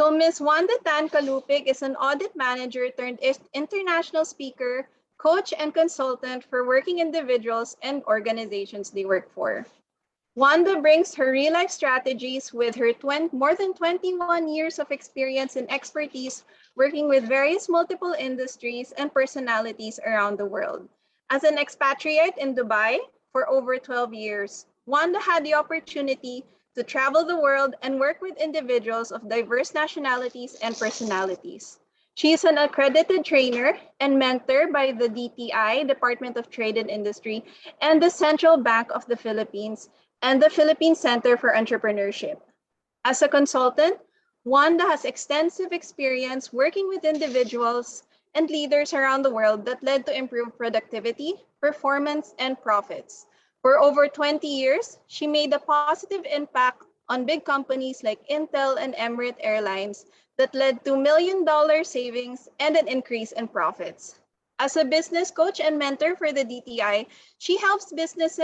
So Ms. Wandalyn Tan Calupig is an audit manager turned international speaker, coach, and consultant for working individuals and organizations they work for. Wanda brings her real-life strategies with her more than 21 years of experience and expertise working with various multiple industries and personalities around the world. As an expatriate in Dubai for over 12 years, Wanda had the opportunity to travel the world and work with individuals of diverse nationalities and personalities. She is an accredited trainer and mentor by the DTI, Department of Trade and Industry, and the Central Bank of the Philippines, and the Philippine Center for Entrepreneurship. As a consultant, Wanda has extensive experience working with individuals and leaders around the world that led to improved productivity, performance, and profits. For over 20 years, she made a positive impact on big companies like Intel and Emirates Airlines that led to million-dollar savings and an increase in profits. As a business coach and mentor for the DTI, she helps business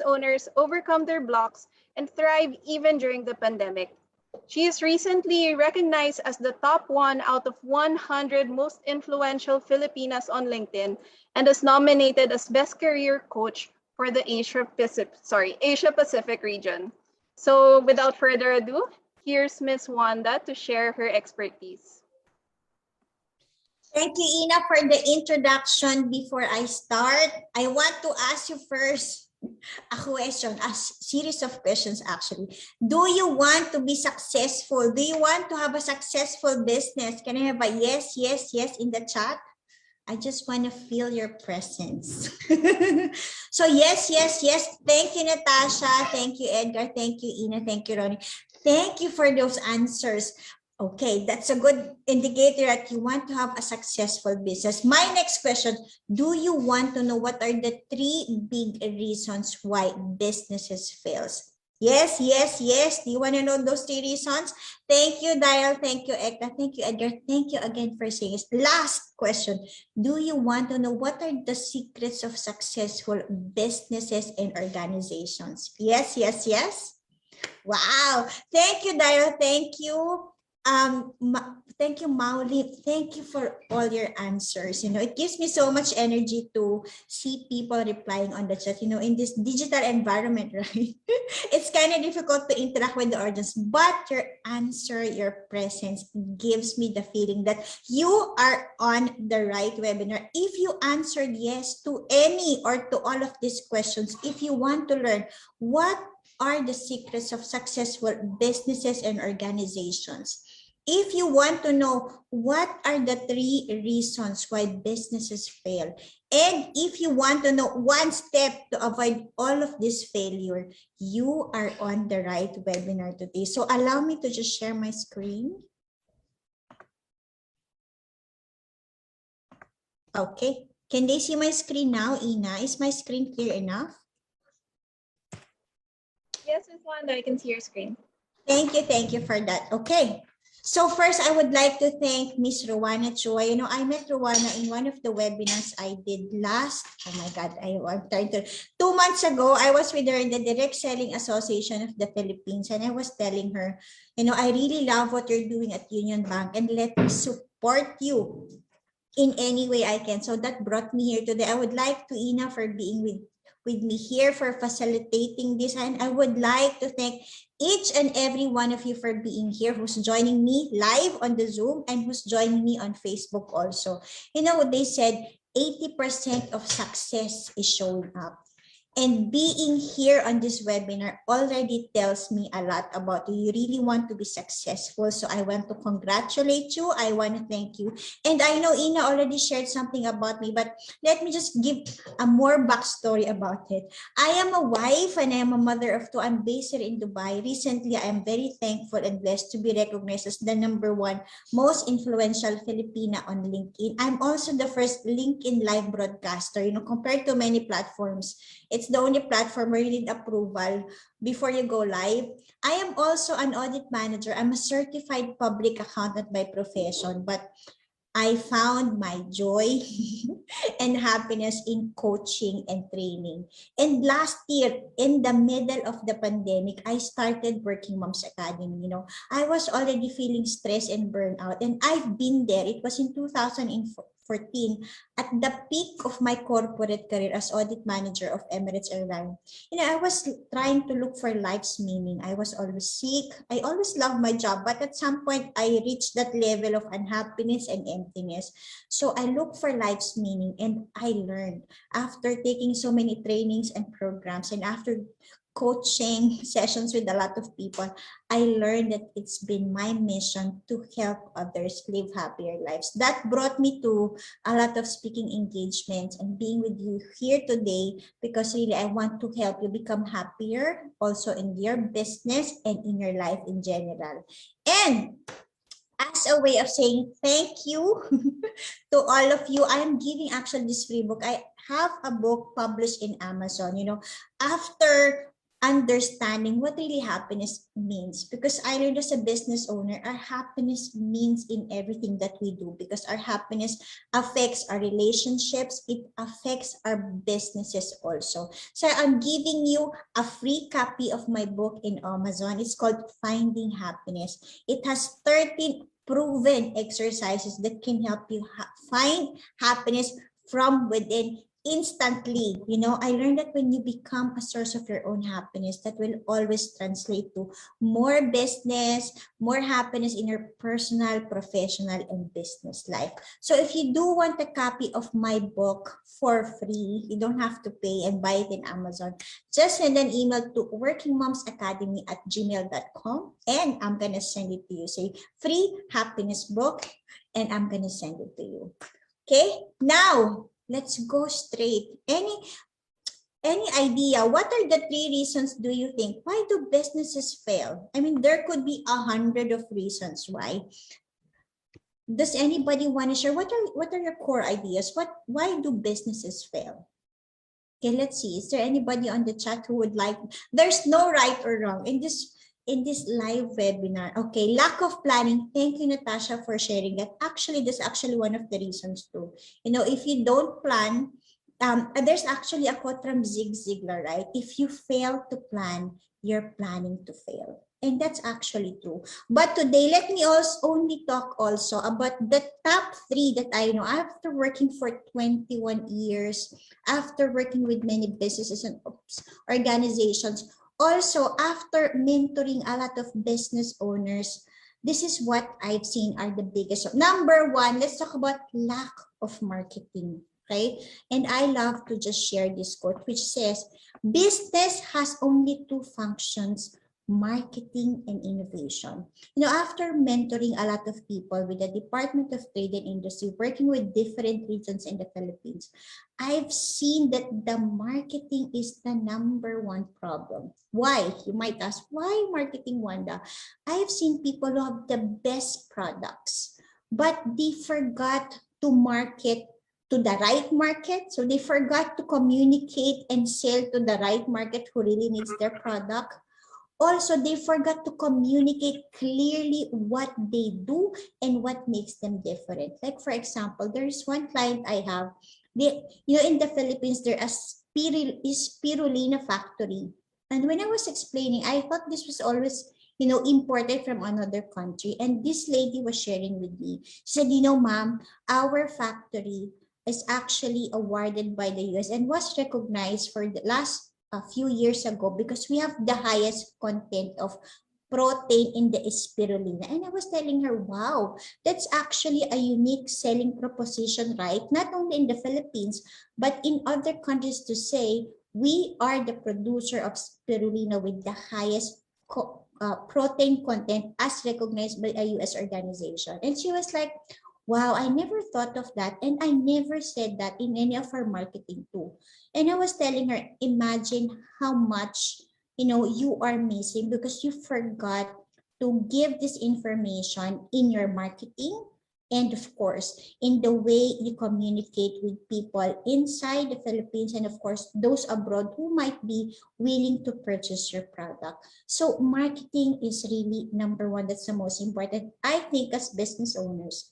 owners overcome their blocks and thrive even during the pandemic. She is recently recognized as the top 1 out of 100 most influential Filipinas on LinkedIn and is nominated as Best Career Coach for the Asia Pacific region. So without further ado, here's Ms. Wanda to share her expertise. Thank you, Ina, for the introduction. Before I start, I want to ask you first a question, a series of questions actually. Do you want to be successful? Do you want to have a successful business? Can I have a yes, yes, yes in the chat? I just want to feel your presence. So yes, yes, yes. Thank you, Natasha. Thank you, Edgar. Thank you, Ina. Thank you, Ronnie. Thank you for those answers. Okay, that's a good indicator that you want to have a successful business. My next question, do you want to know what are the 3 big reasons why businesses fails? Yes, yes, yes. Do you want to know those 3 reasons? Thank you, Dial. Thank you, Ekta. Thank you, Edgar. Thank you again for saying it. Last question. Do you want to know what are the secrets of successful businesses and organizations? Yes, yes, yes. Wow. Thank you, Dial. Thank you. Thank you, Mauli. Thank you for all your answers. You know, it gives me so much energy to see people replying on the chat. You know, in this digital environment, right? It's kind of difficult to interact with the audience, but your answer, your presence gives me the feeling that you are on the right webinar. If you answered yes to any or to all of these questions, if you want to learn what are the secrets of successful businesses and organizations, if you want to know what are the 3 reasons why businesses fail, and if you want to know 1 step to avoid all of this failure, you are on the right webinar today. So allow me to just share my screen. Okay, can they see my screen now, Ina? Is my screen clear enough? Yes, Ms. Wanda, I can see your screen. Thank you for that. Okay. So first, I would like to thank Miss Rowana Chua. You know, I met Rowana in one of the webinars I did last, oh my God, I'm trying to, 2 months ago, I was with her in the Direct Selling Association of the Philippines, and I was telling her, you know, I really love what you're doing at Union Bank, and let me support you in any way I can. So that brought me here today. I would like to Ina for being with me here, for facilitating this, and I would like to thank each and every one of you for being here, who's joining me live on the Zoom and who's joining me on Facebook also. You know, they said 80% of success is showing up. And being here on this webinar already tells me a lot about you. You really want to be successful. So I want to congratulate you. I want to thank you. And I know Ina already shared something about me, but let me just give a more backstory about it. I am a wife and I am a mother of 2. I'm based here in Dubai. Recently, I am very thankful and blessed to be recognized as the #1 most influential Filipina on LinkedIn. I'm also the first LinkedIn live broadcaster, you know, compared to many platforms. It's the only platform where you need approval before you go live. I am also an audit manager. I'm a certified public accountant by profession, but I found my joy and happiness in coaching and training. And last year, in the middle of the pandemic, I started Working Moms Academy. I was already feeling stress and burnout, and I've been there. It was in 2014 at the peak of my corporate career as audit manager of Emirates Airline. I was trying to look for life's meaning. I was always sick. I always loved my job, but at some point I reached that level of unhappiness and emptiness. So I looked for life's meaning, and I learned after taking so many trainings and programs, and after coaching sessions with a lot of people, I learned that it's been my mission to help others live happier lives. That brought me to a lot of speaking engagements and being with you here today, because really I want to help you become happier also in your business and in your life in general. And as a way of saying thank you to all of you, I am giving actually this free book. I have a book published in Amazon, after understanding what really happiness means, because I learned as a business owner, our happiness means in everything that we do, because our happiness affects our relationships, it affects our businesses also. So I'm giving you a free copy of my book in Amazon. It's called Finding Happiness. It has 13 proven exercises that can help you find happiness from within instantly. I learned that when you become a source of your own happiness, that will always translate to more business, more happiness in your personal, professional, and business life. So if you do want a copy of my book for free, you don't have to pay and buy it in Amazon. Just send an email to workingmomsacademy@gmail.com, and I'm going to send it to you. Say free happiness book, and I'm going to send it to you. Okay, now let's go straight. Any idea, what are the 3 reasons do you think why do businesses fail? I mean, there could be 100 of reasons why. Does anybody want to share what are your core ideas? Why do businesses fail? Okay, let's see. Is there anybody on the chat who would like? There's no right or wrong in this live webinar. Okay, lack of planning. Thank you, Natasha, for sharing that. Actually, that's actually one of the reasons too. If you don't plan, there's actually a quote from Zig Ziglar, right? If you fail to plan, you're planning to fail. And that's actually true. But today, let me also only talk also about the top 3 that I know. After working for 21 years, after working with many businesses and organizations, also after mentoring a lot of business owners, this is what I've seen are the biggest. Number 1, let's talk about lack of marketing. Okay, and I love to just share this quote, which says, business has only 2 functions: marketing and innovation. After mentoring a lot of people with the Department of Trade and Industry, working with different regions in the Philippines, I've seen that the marketing is the number 1 problem. Why? You might ask, why marketing, Wanda? I've seen people who have the best products, but they forgot to market to the right market. So they forgot to communicate and sell to the right market who really needs their product. Also, they forgot to communicate clearly what they do and what makes them different. Like, for example, there's one client I have. In the Philippines, there is spirulina factory. And when I was explaining, I thought this was always, imported from another country. And this lady was sharing with me. She said, ma'am, our factory is actually awarded by the US and was recognized for the last a few years ago because we have the highest content of protein in the spirulina. And I was telling her, wow, that's actually a unique selling proposition, right? Not only in the Philippines, but in other countries, to say we are the producer of spirulina with the highest protein content as recognized by a US organization. And she was like, wow, I never thought of that. And I never said that in any of our marketing too. And I was telling her, imagine how much, you are missing because you forgot to give this information in your marketing. And of course, in the way you communicate with people inside the Philippines and of course, those abroad who might be willing to purchase your product. So marketing is really number 1. That's the most important. I think as business owners,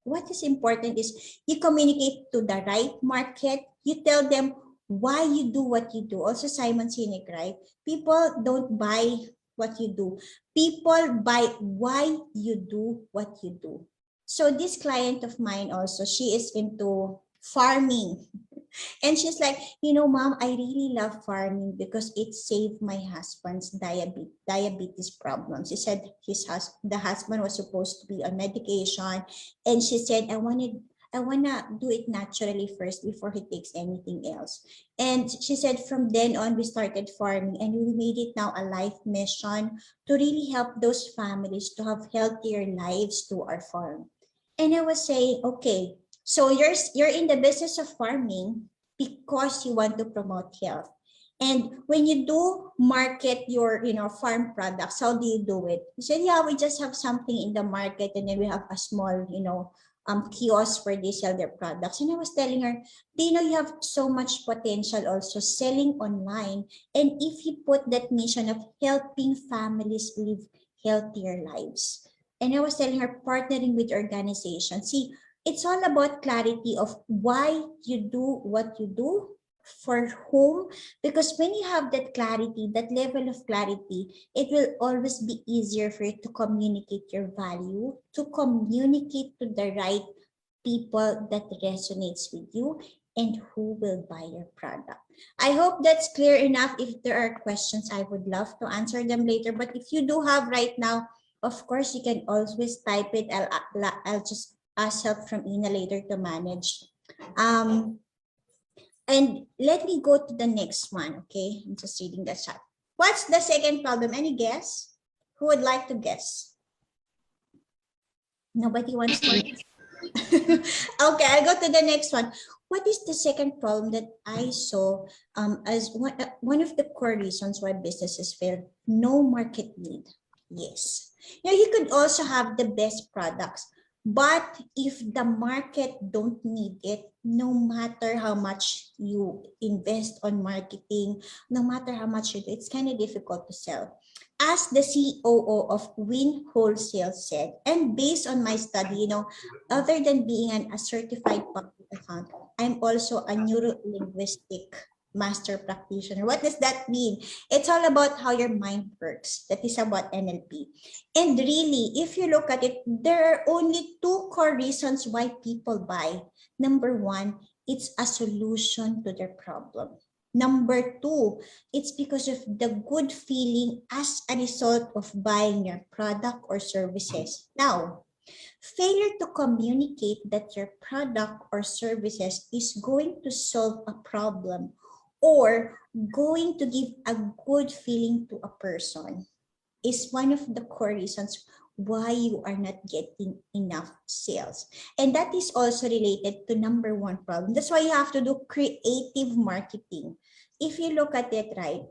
what is important is you communicate to the right market. You tell them why you do what you do. Also, Simon Sinek, right? People don't buy what you do. People buy why you do what you do. So this client of mine also, she is into farming. And she's like, Mom, I really love farming because it saved my husband's diabetes problems. She said the husband was supposed to be on medication, and she said, I wanna do it naturally first before he takes anything else. And she said from then on we started farming, and we made it now a life mission to really help those families to have healthier lives to our farm. And I was saying, okay, so you're in the business of farming because you want to promote health. And when you do market your, farm products, how do you do it? You said, yeah, we just have something in the market, and then we have a small, kiosk where they sell their products. And I was telling her, do you know you have so much potential also selling online? And if you put that mission of helping families live healthier lives. And I was telling her, partnering with organizations. See, it's all about clarity of why you do what you do, for whom, because when you have that clarity, that level of clarity, it will always be easier for you to communicate your value, to communicate to the right people that resonates with you and who will buy your product. I hope that's clear enough. If there are questions, I would love to answer them later, but if you do have right now, of course, you can always type it. I'll just ask help from Ina later to manage. And let me go to the next one, okay? I'm just reading the chat. What's the second problem? Any guess? Who would like to guess? Nobody wants to. Okay, I'll go to the next one. What is the second problem that I saw as one of the core reasons why businesses fail? No market need. Yes. You could also have the best products, but if the market don't need it, no matter how much you invest on marketing, no matter how much you do, it's kind of difficult to sell. As the COO of Win Wholesale said, and based on my study, other than being a certified public accountant, I'm also a neuro-linguistic master practitioner. What does that mean? It's all about how your mind works. That is about NLP. And really, if you look at it, there are only two core reasons why people buy. Number one, it's a solution to their problem. Number two, it's because of the good feeling as a result of buying your product or services. Now, failure to communicate that your product or services is going to solve a problem or going to give a good feeling to a person is one of the core reasons why you are not getting enough sales. And that is also related to number one problem. That's why you have to do creative marketing. If you look at it, right,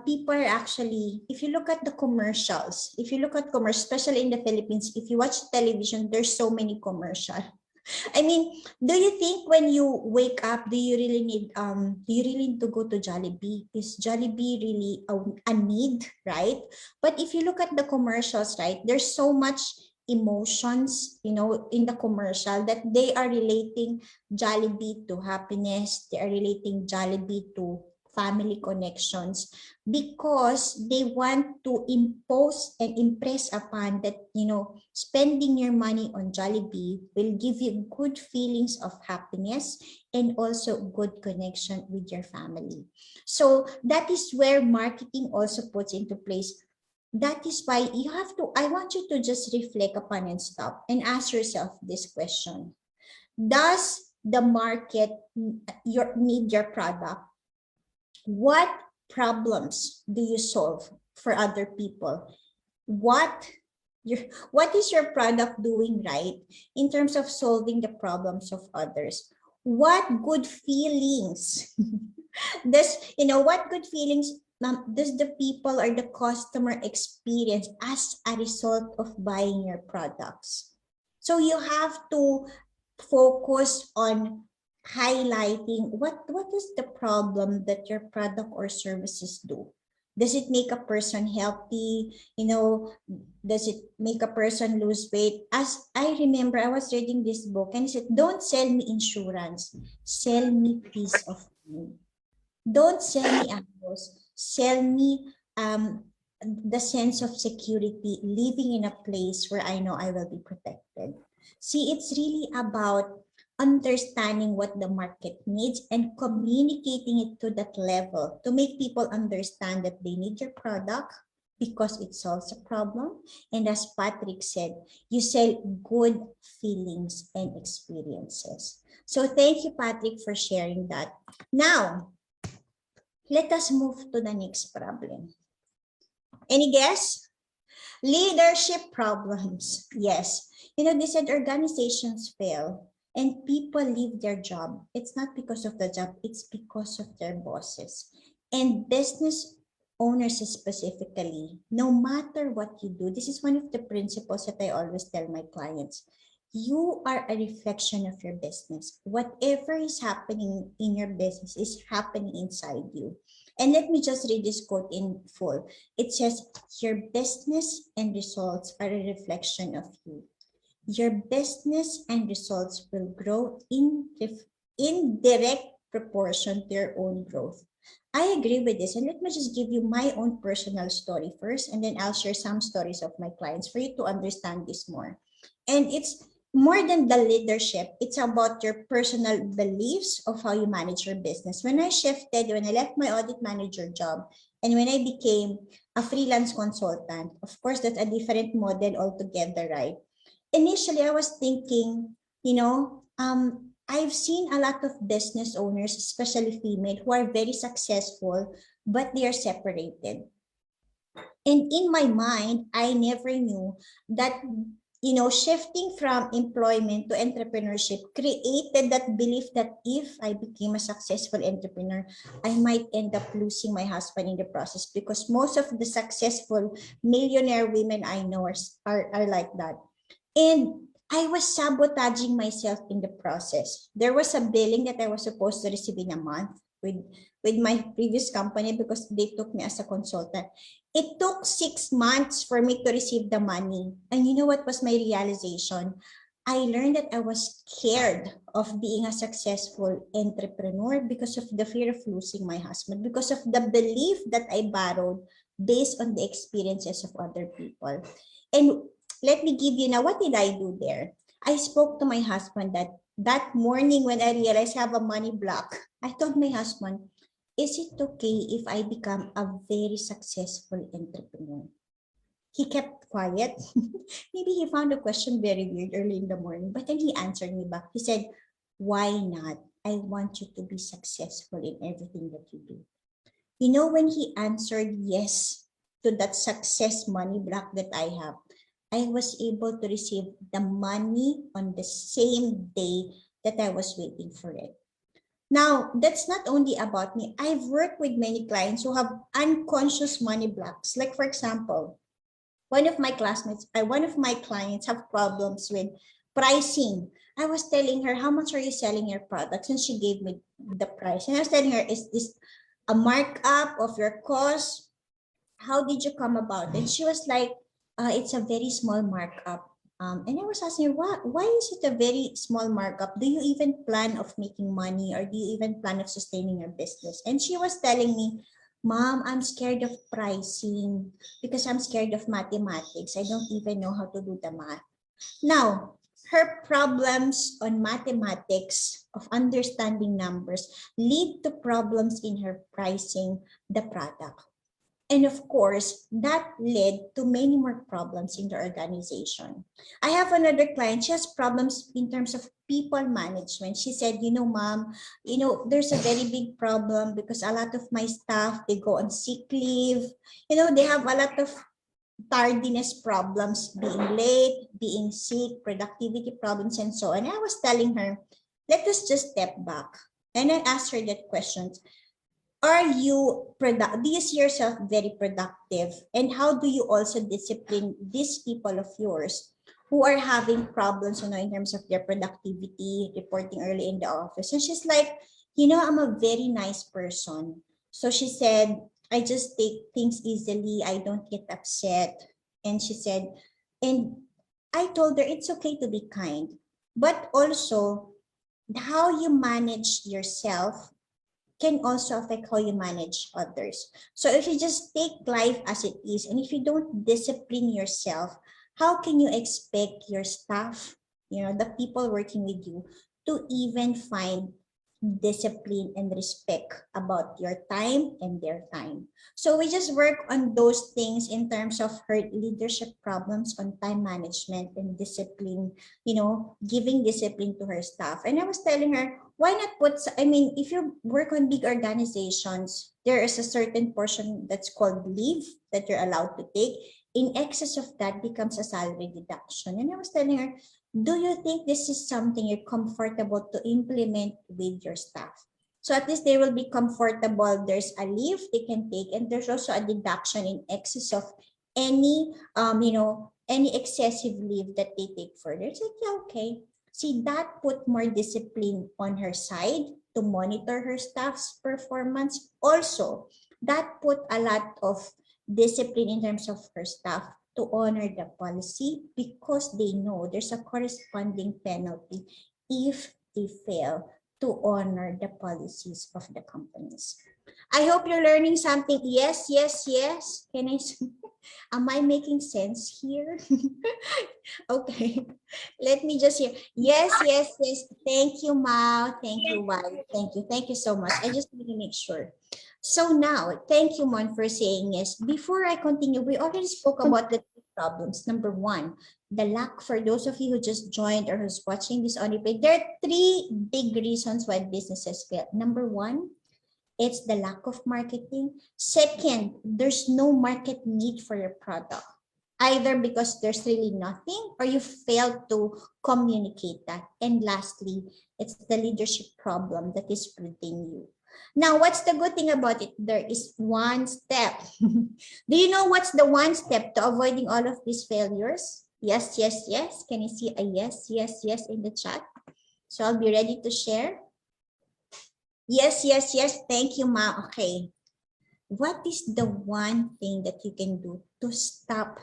people are actually, if you look at the commercials, especially in the Philippines, if you watch television, there's so many commercials. I mean, do you think when you wake up, do you really need to go to Jollibee? Is Jollibee really a need, right? But if you look at the commercials, right, there's so much emotions, in the commercial that they are relating Jollibee to happiness. They are relating Jollibee to family connections because they want to impose and impress upon that, spending your money on Jollibee will give you good feelings of happiness and also good connection with your family. So that is where marketing also puts into place. That is why I want you to just reflect upon and stop and ask yourself this question. Does the market need your product? What problems do you solve for other people? What is your product doing right in terms of solving the problems of others? What good feelings what good feelings does the people or the customer experience as a result of buying your products? So you have to focus on highlighting what is the problem that your product or services do. Does it make a person healthy? Does it make a person lose weight? As I remember, I was reading this book and it said, don't sell me insurance, sell me peace of mind. Don't sell me a house, sell me the sense of security, living in a place where I know I will be protected. See, it's really about understanding what the market needs and communicating it to that level to make people understand that they need your product because it solves a problem. And as Patrick said, you sell good feelings and experiences. So thank you, Patrick, for sharing that. Now, let us move to the next problem. Any guess? Leadership problems. Yes. They said organizations fail and people leave their job. It's not because of the job, it's because of their bosses. And business owners specifically, no matter what you do, this is one of the principles that I always tell my clients. You are a reflection of your business. Whatever is happening in your business is happening inside you. And let me just read this quote in full. It says, your business and results are a reflection of you. Your business and results will grow in direct proportion to your own growth. I agree with this. And let me just give you my own personal story first, and then I'll share some stories of my clients for you to understand this more. And it's more than the leadership, it's about your personal beliefs of how you manage your business. When I left my audit manager job, and when I became a freelance consultant, of course, that's a different model altogether, right? Initially, I was thinking, I've seen a lot of business owners, especially female, who are very successful, but they are separated. And in my mind, I never knew that shifting from employment to entrepreneurship created that belief that if I became a successful entrepreneur, I might end up losing my husband in the process, because most of the successful millionaire women I know are like that. And I was sabotaging myself in the process. There was a billing that I was supposed to receive in a month with my previous company because they took me as a consultant. It took 6 months for me to receive the money. And you know what was my realization? I learned that I was scared of being a successful entrepreneur because of the fear of losing my husband, because of the belief that I borrowed based on the experiences of other people. And let me give you now, what did I do there? I spoke to my husband that morning when I realized I have a money block. I told my husband, is it okay if I become a very successful entrepreneur? He kept quiet. Maybe he found the question very weird early in the morning, but then he answered me back. He said, why not? I want you to be successful in everything that you do. When he answered yes to that success money block that I have, I was able to receive the money on the same day that I was waiting for it. Now, that's not only about me. I've worked with many clients who have unconscious money blocks. Like, for example, one of my clients have problems with pricing. I was telling her, how much are you selling your products? And she gave me the price. And I was telling her, is this a markup of your cost? How did you come about it? And she was like, it's a very small markup. And I was asking her, why is it a very small markup? Do you even plan of making money, or do you even plan of sustaining your business? And she was telling me, Mom, I'm scared of pricing because I'm scared of mathematics. I don't even know how to do the math. Now, her problems on mathematics of understanding numbers lead to problems in her pricing the product. And of course, that led to many more problems in the organization. I have another client, she has problems in terms of people management. She said, Mom, there's a very big problem because a lot of my staff, they go on sick leave. They have a lot of tardiness problems, being late, being sick, productivity problems, and so on. And I was telling her, let us just step back. And I asked her that question. Do you see yourself very productive? And how do you also discipline these people of yours who are having problems, in terms of their productivity, reporting early in the office? And she's like, I'm a very nice person. So she said, I just take things easily. I don't get upset. And she said, and I told her it's okay to be kind, but also how you manage yourself can also affect how you manage others. So if you just take life as it is, and if you don't discipline yourself, how can you expect your staff, the people working with you, to even find discipline and respect about your time and their time? So we just work on those things in terms of her leadership problems on time management and discipline, giving discipline to her staff. And I was telling her, why not put, if you work on big organizations, there is a certain portion that's called leave that you're allowed to take. In excess of that becomes a salary deduction. And I was telling her, do you think this is something you're comfortable to implement with your staff? So at least they will be comfortable. There's a leave they can take, and there's also a deduction in excess of any, any excessive leave that they take further. It's like, yeah, okay. See, that put more discipline on her side to monitor her staff's performance. Also, that put a lot of discipline in terms of her staff to honor the policy, because they know there's a corresponding penalty if they fail to honor the policies of the companies. I hope you're learning something. Yes, yes, yes. Can I? Am I making sense here? Okay. Let me just hear. Yes, yes, yes. Thank you, Mao. Thank you, Wai. Thank you. Thank you so much. I just want to make sure. So now, thank you, Mon, for saying yes. Before I continue, we already spoke about the two problems. Number one, the lack, for those of you who just joined or who's watching this on replay, there are three big reasons why businesses fail. Number one, it's the lack of marketing. Second, there's no market need for your product, either because there's really nothing or you failed to communicate that. And lastly, it's the leadership problem that is within you. Now, what's the good thing about it? There is one step. Do you know what's the one step to avoiding all of these failures? Yes, yes, yes. Can you see a yes, yes, yes in the chat? So I'll be ready to share. Yes, yes, yes. Thank you, Ma. Okay. What is the one thing that you can do to stop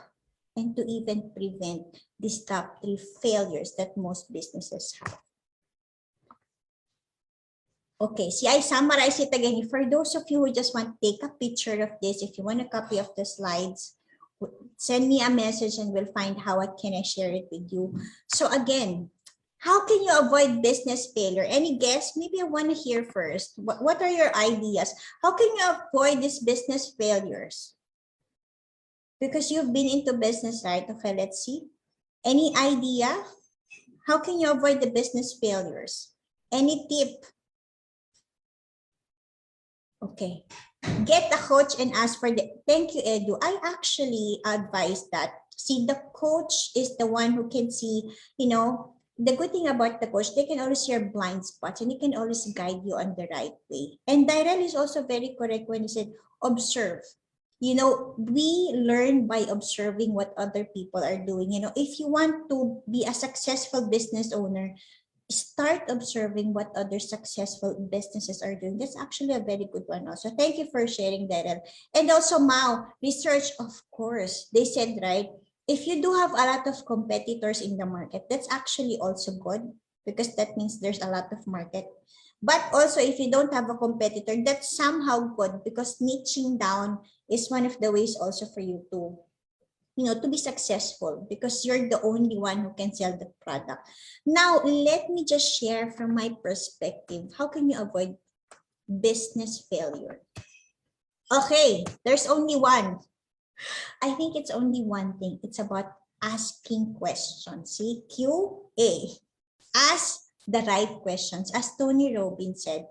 and to even prevent these top three failures that most businesses have? Okay, see, I summarize it again. For those of you who just want to take a picture of this, if you want a copy of the slides, send me a message and we'll find how I can share it with you. So again, how can you avoid business failure? Any guess? Maybe I want to hear first. What are your ideas? How can you avoid these business failures? Because you've been into business, right? Okay, let's see. Any idea? How can you avoid the business failures? Any tip? Okay. Get a coach and ask for the, thank you, Edu. I actually advise that. See, the coach is the one who can see, the good thing about the coach, they can always see your blind spots and they can always guide you on the right way. And Dyrel is also very correct when he said, observe. We learn by observing what other people are doing. If you want to be a successful business owner, start observing what other successful businesses are doing. That's actually a very good one also. Thank you for sharing, Daryl. And also, Mao, research, of course. They said, right, if you do have a lot of competitors in the market, that's actually also good, because that means there's a lot of market. But also, if you don't have a competitor, that's somehow good, because niching down is one of the ways also for you to be successful, because you're the only one who can sell the product. Now, let me just share from my perspective, how can you avoid business failure? Okay, there's only one. I think it's only one thing. It's about asking questions. See, QA. Ask the right questions. As Tony Robbins said,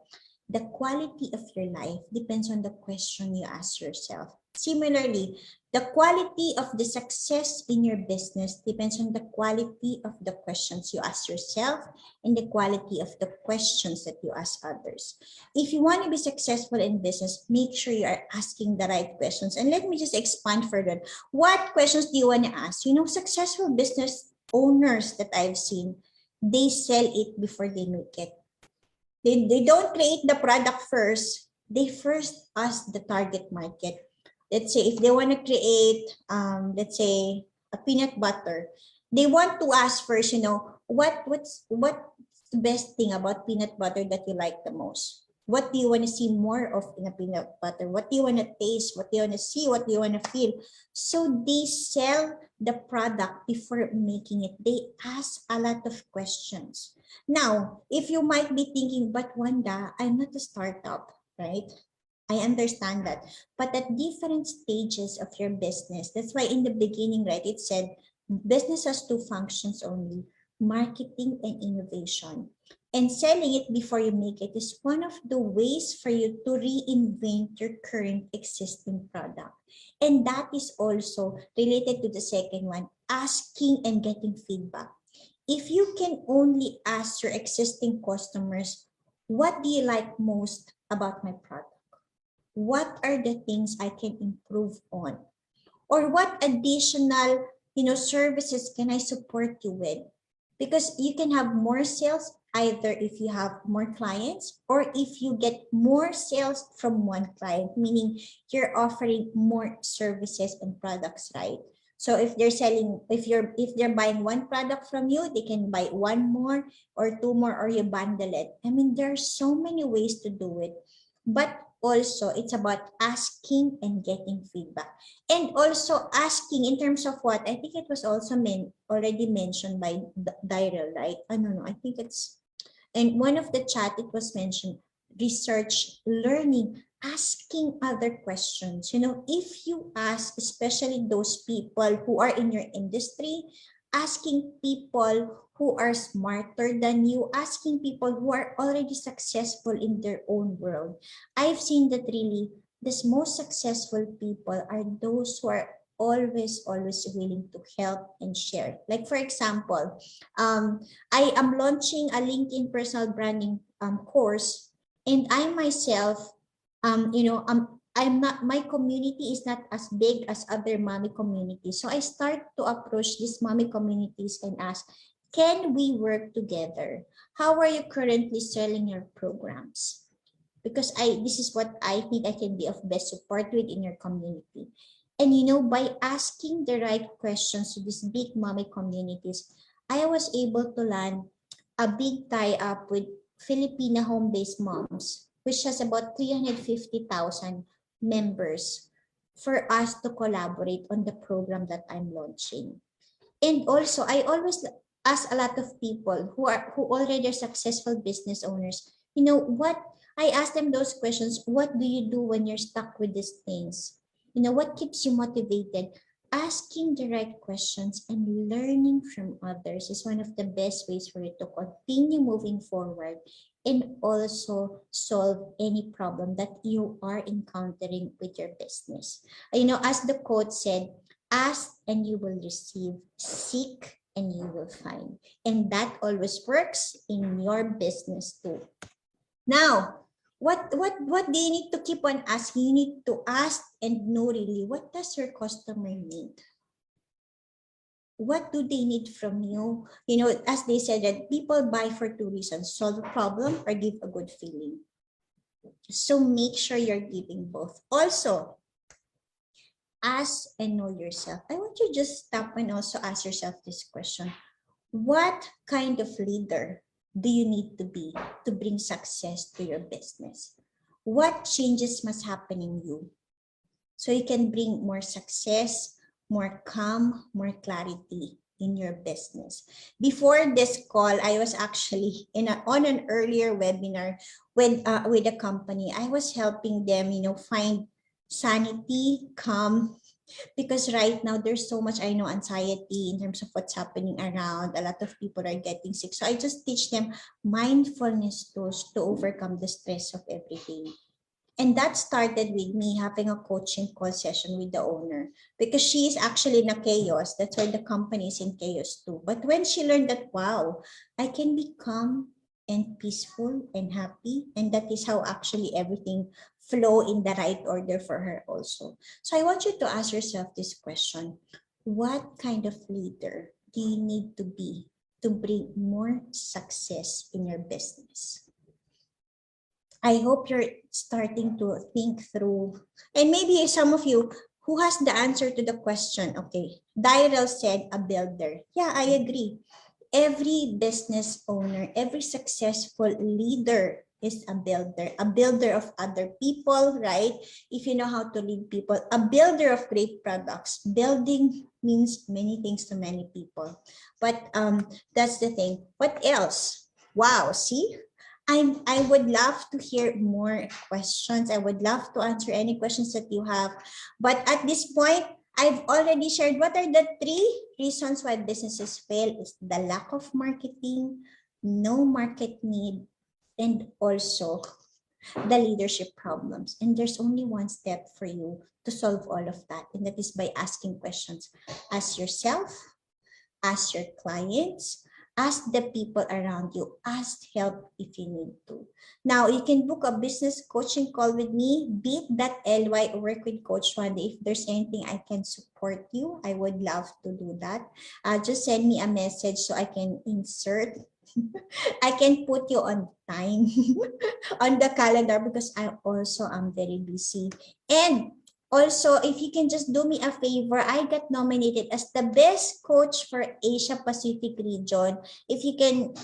the quality of your life depends on the question you ask yourself. Similarly, the quality of the success in your business depends on the quality of the questions you ask yourself and the quality of the questions that you ask others. If you want to be successful in business, make sure you are asking the right questions. And let me just expand further. What questions do you want to ask? Successful business owners that I've seen, they sell it before they make it. They don't create the product first. they first ask the target market. Let's say if they want to create, let's say a peanut butter, they want to ask first, what's the best thing about peanut butter that you like the most? What do you want to see more of in a peanut butter? What do you want to taste? What do you want to see? What do you want to feel? So they sell the product before making it. They ask a lot of questions. Now, if you might be thinking, but Wanda, I'm not a startup, right? I understand that. But at different stages of your business, that's why in the beginning, right, it said business has two functions only, marketing and innovation. And selling it before you make it is one of the ways for you to reinvent your current existing product. And that is also related to the second one, asking and getting feedback. If you can only ask your existing customers, what do you like most about my product? What are the things I can improve on? Or what additional, services can I support you with? Because you can have more sales either if you have more clients or if you get more sales from one client, meaning you're offering more services and products, right? So if they're buying one product from you, they can buy one more or two more, or you bundle it. I mean, there are so many ways to do it. But also, it's about asking and getting feedback. And also asking in terms of what? I think it was also already mentioned by Daryl, right? I don't know. I think it's, in one of the chat, it was mentioned, research, learning, asking other questions. If you ask, especially those people who are in your industry, asking people who are smarter than you, asking people who are already successful in their own world. I've seen that really the most successful people are those who are always willing to help and share. Like for example, I am launching a LinkedIn personal branding course, and I myself, I'm not, my community is not as big as other mommy communities. So I start to approach these mommy communities and ask, can we work together? How are you currently selling your programs? Because this is what I think I can be of best support with in your community. And by asking the right questions to these big mommy communities, I was able to land a big tie-up with Filipina home-based moms, which has about 350,000 members, for us to collaborate on the program that I'm launching. And also, I always ask a lot of people who already are successful business owners, what I ask them those questions. What do you do when you're stuck with these things? What keeps you motivated? Asking the right questions and learning from others is one of the best ways for you to continue moving forward and also solve any problem that you are encountering with your business. As the quote said, ask and you will receive, seek and you will find. And that always works in your business too. Now, what do you need to keep on asking? You need to ask and know really, what does your customer need? What do they need from you? As they said, that people buy for two reasons: solve a problem or give a good feeling. So make sure you're giving both. Also, ask and know yourself. I want you to just stop and also ask yourself this question. What kind of leader do you need to be to bring success to your business? What changes must happen in you so you can bring more success, more calm, more clarity in your business? Before this call, I was actually on an earlier webinar with a company. I was helping them, find sanity, calm, because right now there's so much anxiety in terms of what's happening around. A lot of people are getting sick. So I just teach them mindfulness tools to overcome the stress of everything. And that started with me having a coaching call session with the owner, because she is actually in a chaos. That's why the company is in chaos too. But when she learned that, wow, I can be calm and peaceful and happy, and that is how actually everything flow in the right order for her also. So I want you to ask yourself this question: what kind of leader do you need to be to bring more success in your business? I hope you're starting to think through. And maybe some of you who has the answer to the question, okay, Dyrel said a builder. Yeah, I agree. Every business owner, every successful leader is a builder of other people, right? If you know how to lead people, a builder of great products. Building means many things to many people. But that's the thing. What else? Wow, see? I would love to hear more questions. I would love to answer any questions that you have. But at this point, I've already shared what are the 3 reasons why businesses fail is the lack of marketing, no market need, and also the leadership problems. And there's only one step for you to solve all of that, and that is by asking questions. Ask yourself, ask your clients, ask the people around you, ask help if you need to. Now, you can book a business coaching call with me, bit.ly, work with Coach Wanda. If there's anything I can support you, I would love to do that. Just send me a message so I can insert. I can put you on time on the calendar because I also am very busy. And also, if you can just do me a favor, I got nominated as the best coach for Asia Pacific region. If you can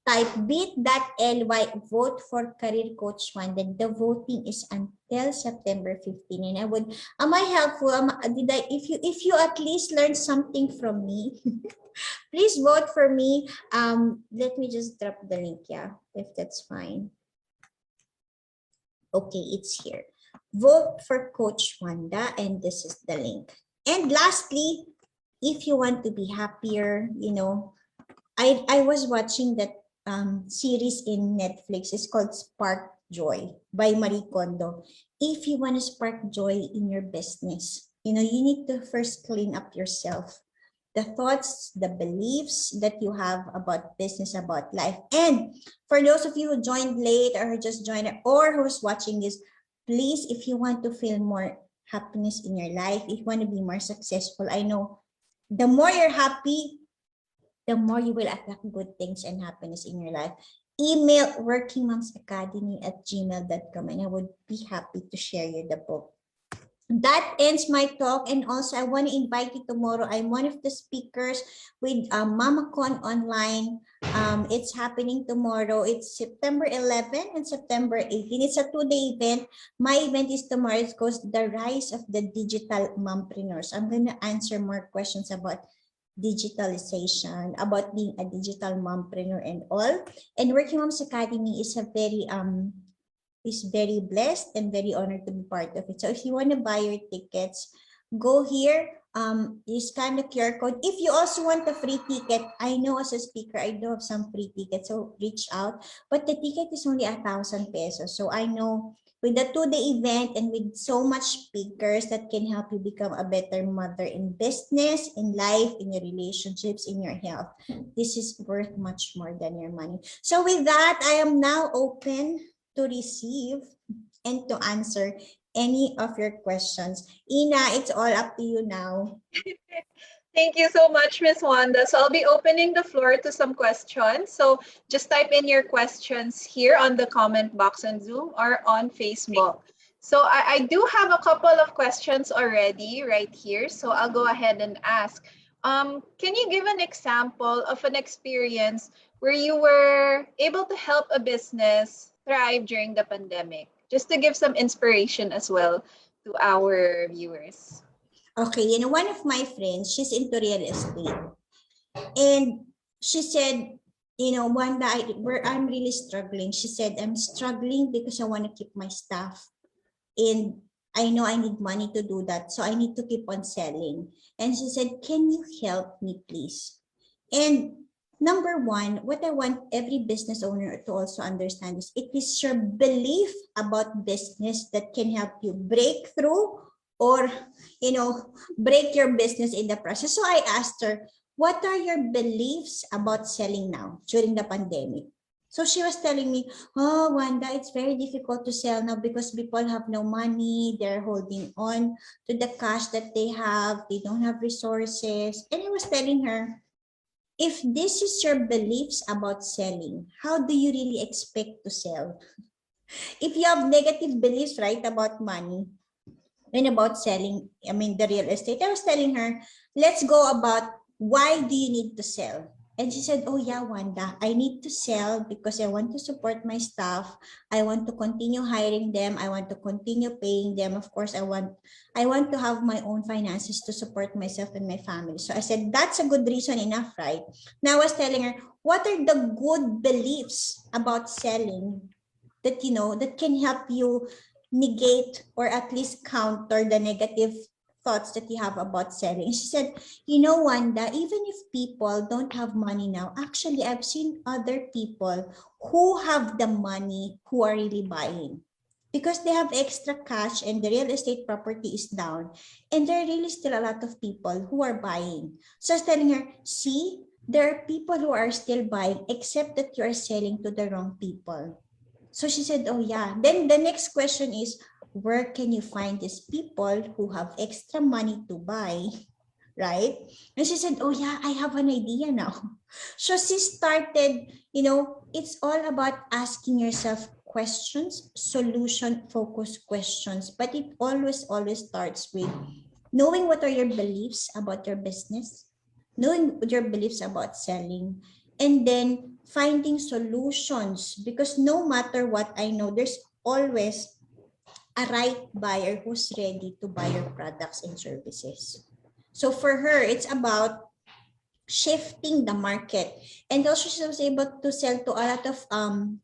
type bit.ly, vote for Career Coach One, then the voting is until September 15. And I would, am I helpful? If you at least learn something from me, please vote for me. Let me just drop the link, yeah, if that's fine. Okay, it's here. Vote for Coach Wanda, and this is the link. And lastly, if you want to be happier, I was watching that series in Netflix. It's called Spark Joy by Marie Kondo. If you want to spark joy in your business, you need to first clean up yourself. The thoughts, the beliefs that you have about business, about life. And for those of you who joined late or who just joined or who's watching this, please, if you want to feel more happiness in your life, if you want to be more successful, I know the more you're happy, the more you will attract good things and happiness in your life. Email workingmomsacademy@gmail.com and I would be happy to share you the book. That ends my talk, and also I want to invite you tomorrow. I'm one of the speakers with MommaCon Online. It's happening tomorrow. It's September 11 and September 18. It's a 2-day event. My event is tomorrow. It goes the rise of the digital mompreneurs. I'm going to answer more questions about digitalization, about being a digital mompreneur and all. And Working Moms Academy is a very blessed and very honored to be part of it. So if you want to buy your tickets, go here. You scan the QR code. If you also want a free ticket, I know as a speaker, I do have some free tickets, so reach out. But the ticket is only 1,000 pesos. So I know with the 2-day event and with so much speakers that can help you become a better mother in business, in life, in your relationships, in your health. This is worth much more than your money. So with that, I am now open to receive and to answer any of your questions. Ina, it's all up to you now. Thank you so much, Miss Wanda. So I'll be opening the floor to some questions. So just type in your questions here on the comment box on Zoom or on Facebook. So I do have a couple of questions already right here. So I'll go ahead and ask. Can you give an example of an experience where you were able to help a business thrive during the pandemic? Just to give some inspiration as well to our viewers. Okay, one of my friends, she's into real estate. And she said, Wanda, I'm really struggling. She said, I'm struggling because I want to keep my staff. And I know I need money to do that. So I need to keep on selling. And she said, can you help me, please? And number one, what I want every business owner to also understand is it is your belief about business that can help you break through or, break your business in the process. So I asked her, what are your beliefs about selling now during the pandemic? So she was telling me, oh, Wanda, it's very difficult to sell now because people have no money. They're holding on to the cash that they have. They don't have resources. And I was telling her, if this is your beliefs about selling, how do you really expect to sell? If you have negative beliefs, right, about money and about selling, I mean, the real estate, I was telling her, let's go about why do you need to sell? And she said, oh yeah, Wanda, I need to sell because I want to support my staff. I want to continue hiring them. I want to continue paying them. Of course, I want to have my own finances to support myself and my family. So I said, that's a good reason enough, right? Now I was telling her, what are the good beliefs about selling that that can help you negate or at least counter the negative thoughts that you have about selling? She said, Wanda, even if people don't have money now, actually I've seen other people who have the money who are really buying because they have extra cash and the real estate property is down, and there are really still a lot of people who are buying. So I was telling her, see, there are people who are still buying, except that you are selling to the wrong people. So she said, oh yeah. Then the next question is, where can you find these people who have extra money to buy, right? And she said, oh yeah, I have an idea now. So she started, it's all about asking yourself questions, solution focused questions, but it always starts with knowing what are your beliefs about your business, knowing your beliefs about selling, and then finding solutions, because no matter what, I know there's always a right buyer who's ready to buy your products and services. So for her, it's about shifting the market. And also she was able to sell to a lot of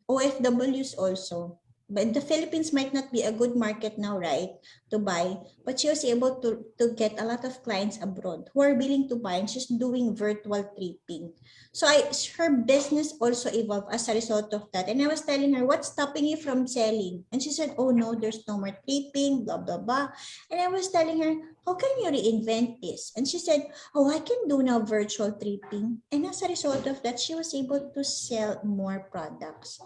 OFWs also. But the Philippines might not be a good market now, right, to buy. But she was able to get a lot of clients abroad who are willing to buy, and she's doing virtual tripping. So her business also evolved as a result of that. And I was telling her, what's stopping you from selling? And she said, oh no, there's no more tripping, blah, blah, blah. And I was telling her, how can you reinvent this? And she said, oh, I can do now virtual tripping. And as a result of that, she was able to sell more products.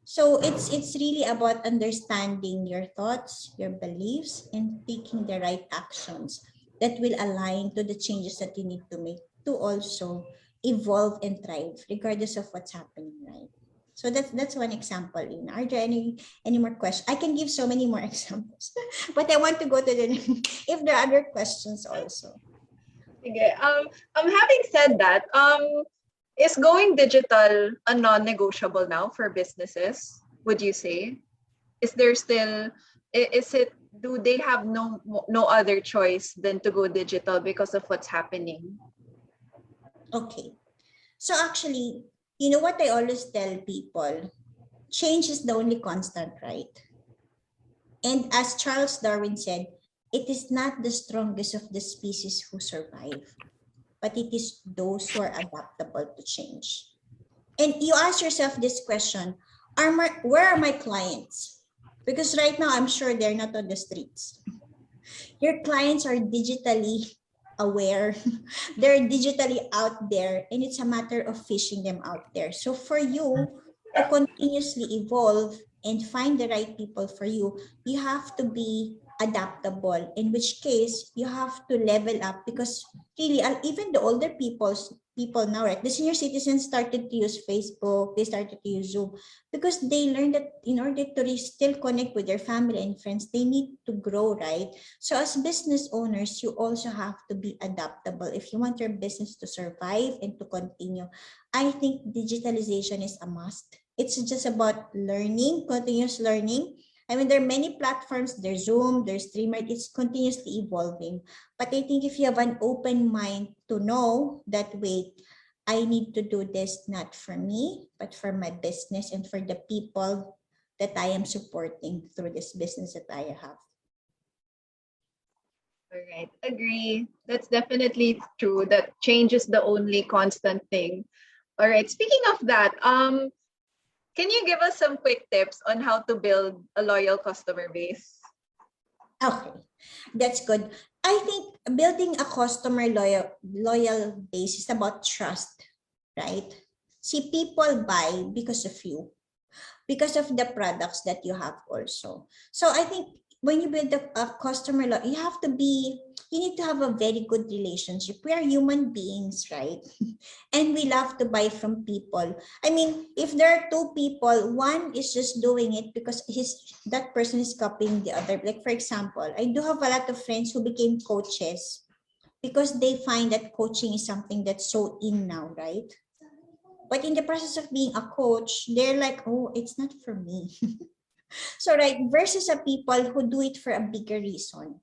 So it's really about understanding your thoughts, your beliefs, and taking the right actions that will align to the changes that you need to make to also evolve and thrive regardless of what's happening, right? So that's one example. Are there any more questions? I can give so many more examples, but I want to go to the if there are other questions also. Okay. Having said that, is going digital a non-negotiable now for businesses? Would you say? Is there still? Is it? Do they have no other choice than to go digital because of what's happening? Okay. So actually, you know what I always tell people? Change is the only constant, right? And as Charles Darwin said, it is not the strongest of the species who survive, but it is those who are adaptable to change. And you ask yourself this question, where are my clients? Because right now, I'm sure they're not on the streets. Your clients are digitally aware. They're digitally out there, and it's a matter of fishing them out there. So for you to continuously evolve and find the right people for you, you have to be adaptable, in which case you have to level up, because really even the older people now, right, the senior citizens started to use Facebook, they started to use Zoom, because they learned that in order to still connect with their family and friends, they need to grow, right? So as business owners, you also have to be adaptable if you want your business to survive and to continue. I think digitalization is a must. It's just about learning, continuous learning. I mean, there are many platforms, there's Zoom, there's Streamer, it's continuously evolving. But I think if you have an open mind to know that, wait, I need to do this not for me, but for my business and for the people that I am supporting through this business that I have. All right, agree. That's definitely true. That change is the only constant thing. All right. Speaking of that, can you give us some quick tips on how to build a loyal customer base? Okay, that's good. I think building a customer loyal base is about trust, right? See, people buy because of you, because of the products that you have also. So I think when you build a customer, you have to be you need to have a very good relationship. We are human beings, right? And we love to buy from people. I mean, if there are two people, one is just doing it because that person is copying the other. Like for example, I do have a lot of friends who became coaches because they find that coaching is something that's so in now, right? But in the process of being a coach, they're like, oh, it's not for me. So, right, versus a people who do it for a bigger reason.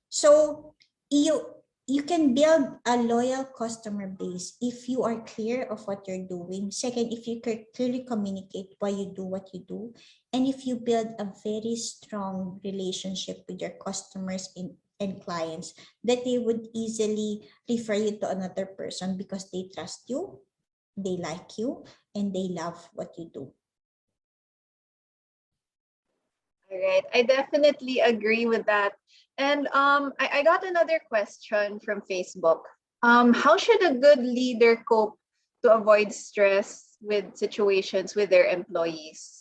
So, you can build a loyal customer base if you are clear of what you're doing. Second, if you clearly communicate why you do what you do. And if you build a very strong relationship with your customers and clients, that they would easily refer you to another person because they trust you, they like you, and they love what you do. All right. I definitely agree with that. And I got another question from Facebook. How should a good leader cope to avoid stress with situations with their employees?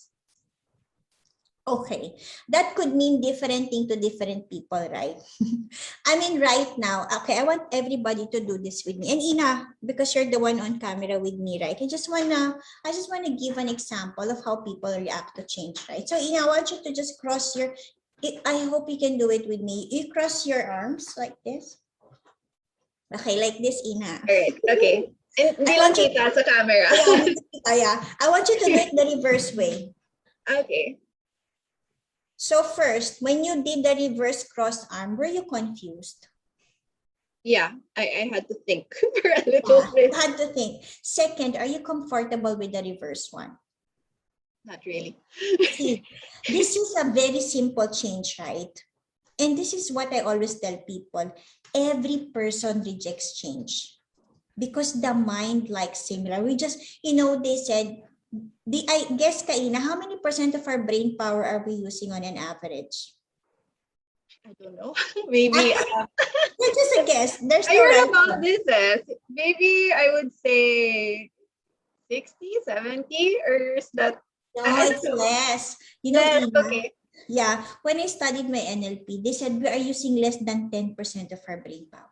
Okay, that could mean different thing to different people, right? I mean, right now, okay, I want everybody to do this with me. And Ina, because you're the one on camera with me, right? I just wanna give an example of how people react to change, right? So Ina, I want you to just cross your, I hope you can do it with me. You cross your arms like this. Okay, like this, Ina. All right. Okay. Hindi I lang want you, kita sa camera. yeah, I want you to do it the reverse way. Okay. So first, when you did the reverse cross arm, were you confused? Yeah, I had to think for a little Yeah, bit. you had to think. Second, are you comfortable with the reverse one? Not really. See, this is a very simple change, right? And this is what I always tell people. Every person rejects change because the mind likes similar. We just, they said, I guess, Kaina, how many percent of our brain power are we using on an average? I don't know. Maybe. That's just a guess. There's I no heard right about one. this. Maybe I would say 60, 70, or is that? No, I it's don't know. less. Less. Ina, Okay. yeah, when I studied my NLP, they said we are using less than 10% of our brain power.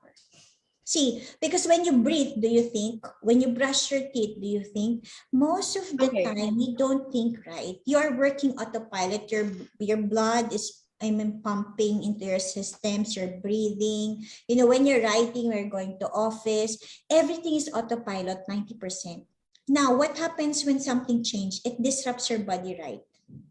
See, because when you breathe, do you think? When you brush your teeth, do you think? Most of the Okay. time, you don't think, right? You are working autopilot. Your blood is, pumping into your systems. You're breathing. When you're writing, we're going to office. Everything is autopilot, 90%. Now, what happens when something changes? It disrupts your body, right?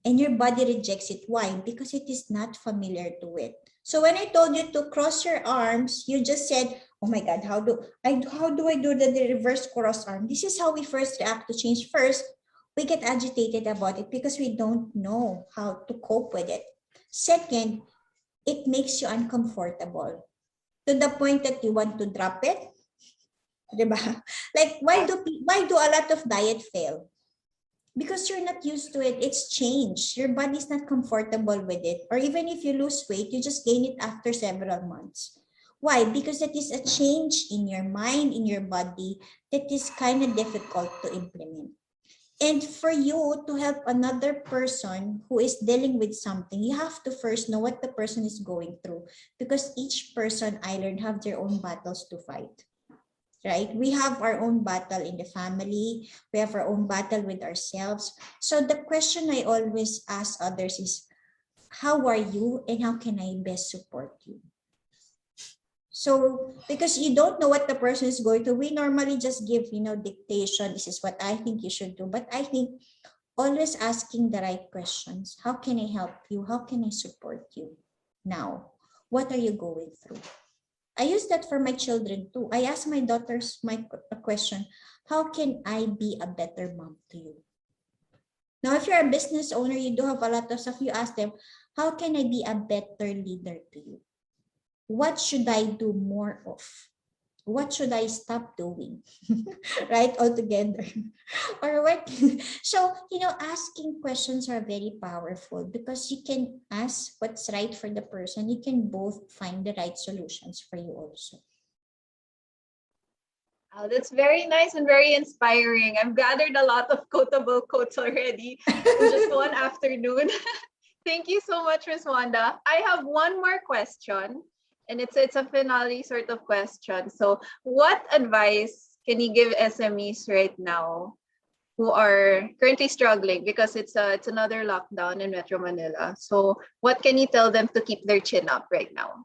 And your body rejects it. Why? Because it is not familiar to it. So when I told you to cross your arms, you just said, oh my God, how do I do the reverse cross arm? This is how we first react to change. First, we get agitated about it because we don't know how to cope with it. Second, it makes you uncomfortable to the point that you want to drop it. Diba? Like, why do a lot of diet fail? Because you're not used to it. It's change. Your body's not comfortable with it. Or even if you lose weight, you just gain it after several months. Why? Because that is a change in your mind, in your body, that is kind of difficult to implement. And for you to help another person who is dealing with something, you have to first know what the person is going through. Because each person, I learned, have their own battles to fight. Right? We have our own battle in the family. We have our own battle with ourselves. So the question I always ask others is, how are you and how can I best support you? So because you don't know what the person is going to, we normally just give, dictation. This is what I think you should do. But I think always asking the right questions. How can I help you? How can I support you now? What are you going through? I use that for my children too. I ask my daughters a question, how can I be a better mom to you? Now, if you're a business owner, you do have a lot of stuff. You ask them, how can I be a better leader to you? What should I do more of? What should I stop doing? Right? Altogether. Or what? So, asking questions are very powerful because you can ask what's right for the person. You can both find the right solutions for you also. Oh, that's very nice and very inspiring. I've gathered a lot of quotable quotes already in just one afternoon. Thank you so much, Ms. Wanda. I have one more question. And it's a finale sort of question. So what advice can you give SMEs right now who are currently struggling because it's another lockdown in Metro Manila? So what can you tell them to keep their chin up right now?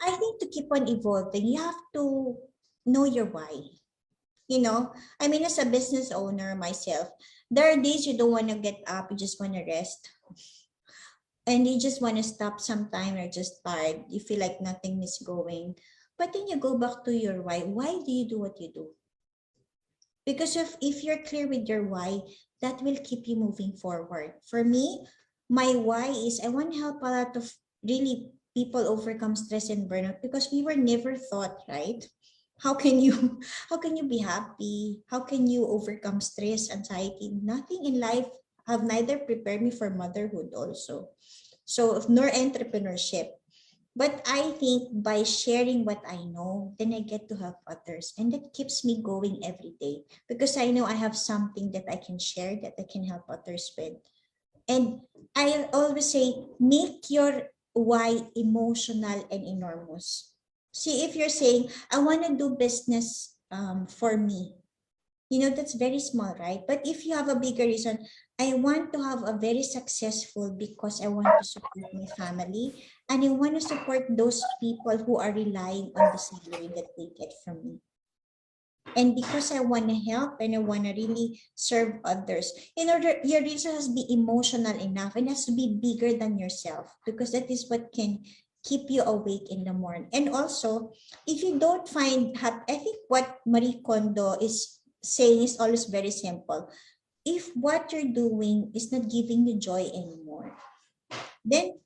I think to keep on evolving, you have to know your why. I mean, as a business owner myself, there are days you don't want to get up, you just want to rest. And you just want to stop sometime or just tired. You feel like nothing is going. But then you go back to your why. Why do you do what you do? Because if you're clear with your why, that will keep you moving forward. For me, my why is I want to help a lot of really people overcome stress and burnout because we were never taught, right? How can you how can you be happy? How can you overcome stress, anxiety? Nothing in life have neither prepared me for motherhood also. So nor entrepreneurship. But I think by sharing what I know, then I get to help others. And that keeps me going every day because I know I have something that I can share that I can help others with. And I always say, make your why emotional and enormous. See, if you're saying, I want to do business for me, that's very small, right? But if you have a bigger reason, I want to have a very successful because I want to support my family and I want to support those people who are relying on the salary that they get from me. And because I want to help and I want to really serve others, in order your reason has to be emotional enough and has to be bigger than yourself because that is what can keep you awake in the morning. And also, if you don't find I think what Marie Kondo is saying is always very simple. If what you're doing is not giving you joy anymore, then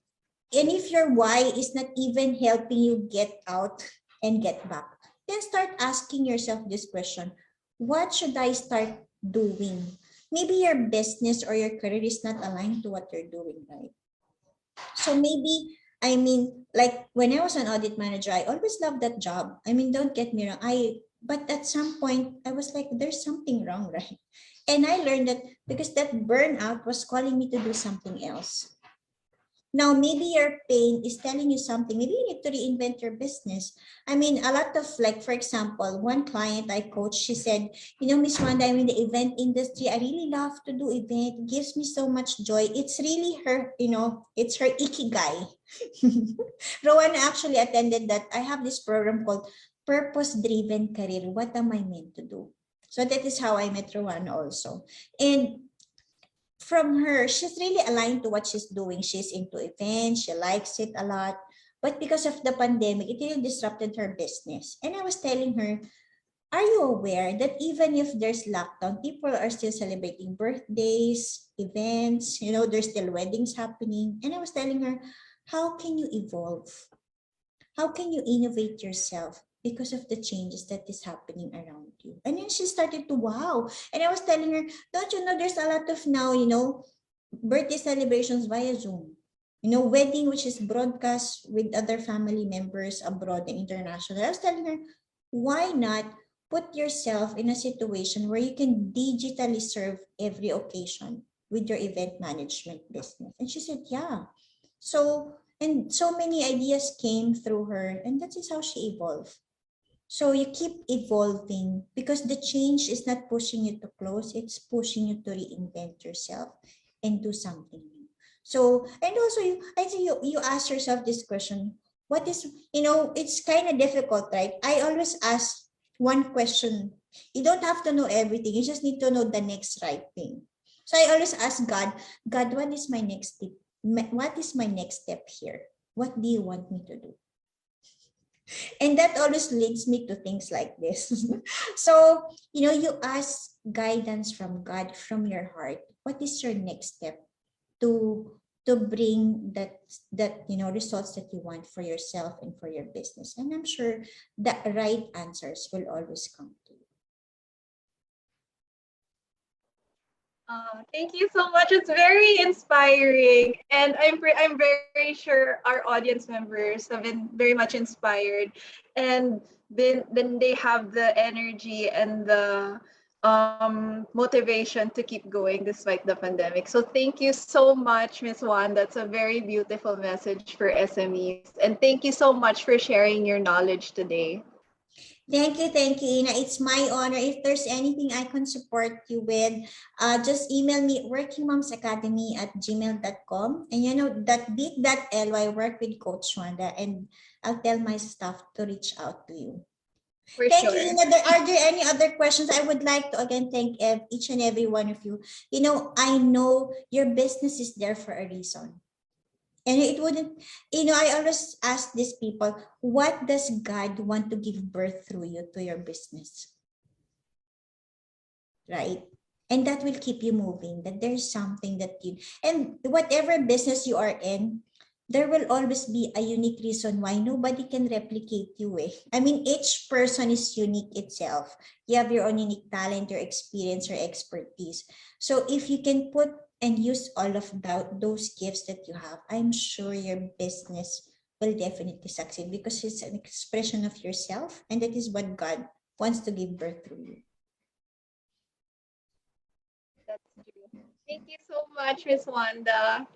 and if your why is not even helping you get out and get back, then start asking yourself this question: what should I start doing? Maybe your business or your career is not aligned to what you're doing, right? So maybe, I mean, like when I was an audit manager, I always loved that job. I mean, don't get me wrong. But at some point, I was like, there's something wrong, right? And I learned that because that burnout was calling me to do something else. Now, maybe your pain is telling you something. Maybe you need to reinvent your business. I mean, a lot of, like, for example, one client I coached, she said, Miss Wanda, I'm in the event industry. I really love to do event. It gives me so much joy. It's really her, it's her ikigai. Rowan actually attended that. I have this program called Purpose-Driven Career. What am I meant to do? So that is how I met Rowan also. And from her, she's really aligned to what she's doing. She's into events, she likes it a lot. But because of the pandemic, it really disrupted her business. And I was telling her, are you aware that even if there's lockdown, people are still celebrating birthdays, events, there's still weddings happening. And I was telling her, how can you evolve? How can you innovate yourself because of the changes that is happening around you? And then she started to wow. And I was telling her, don't you know there's a lot of now, birthday celebrations via Zoom. Wedding which is broadcast with other family members abroad and international. I was telling her, why not put yourself in a situation where you can digitally serve every occasion with your event management business? And she said, yeah. And so many ideas came through her, and that is how she evolved. So you keep evolving because the change is not pushing you to close, it's pushing you to reinvent yourself and do something new. So, and also I think you ask yourself this question, what is, it's kind of difficult, right? I always ask one question. You don't have to know everything. You just need to know the next right thing. So I always ask God, what is my next step? What is my next step here? What do you want me to do? And that always leads me to things like this. So, you ask guidance from God, from your heart. What is your next step to bring that results that you want for yourself and for your business? And I'm sure the right answers will always come to you. Thank you so much. It's very inspiring, and I'm very sure our audience members have been very much inspired, and then they have the energy and motivation to keep going despite the pandemic. So thank you so much, Miss Wanda. That's a very beautiful message for SMEs. And thank you so much for sharing your knowledge today. Thank you, Ina. It's my honor. If there's anything I can support you with, just email me workingmomsacademy@gmail.com. And you know, that bit.ly, work with Coach Wanda, and I'll tell my staff to reach out to you. For Thank you, sure. Ina. Are there any other questions? I would like to again thank each and every one of you. You know, I know your business is there for a reason. And it wouldn't, you know, I always ask these people, what does God want to give birth through you to your business? Right? And that will keep you moving, that there's something that you, and whatever business you are in, there will always be a unique reason why nobody can replicate you. I mean, each person is unique itself. You have your own unique talent, your experience, your expertise. So if you can put and use all of those gifts that you have, I'm sure your business will definitely succeed because it's an expression of yourself, and that is what God wants to give birth through you. That's true. Thank you so much, Miss Wanda.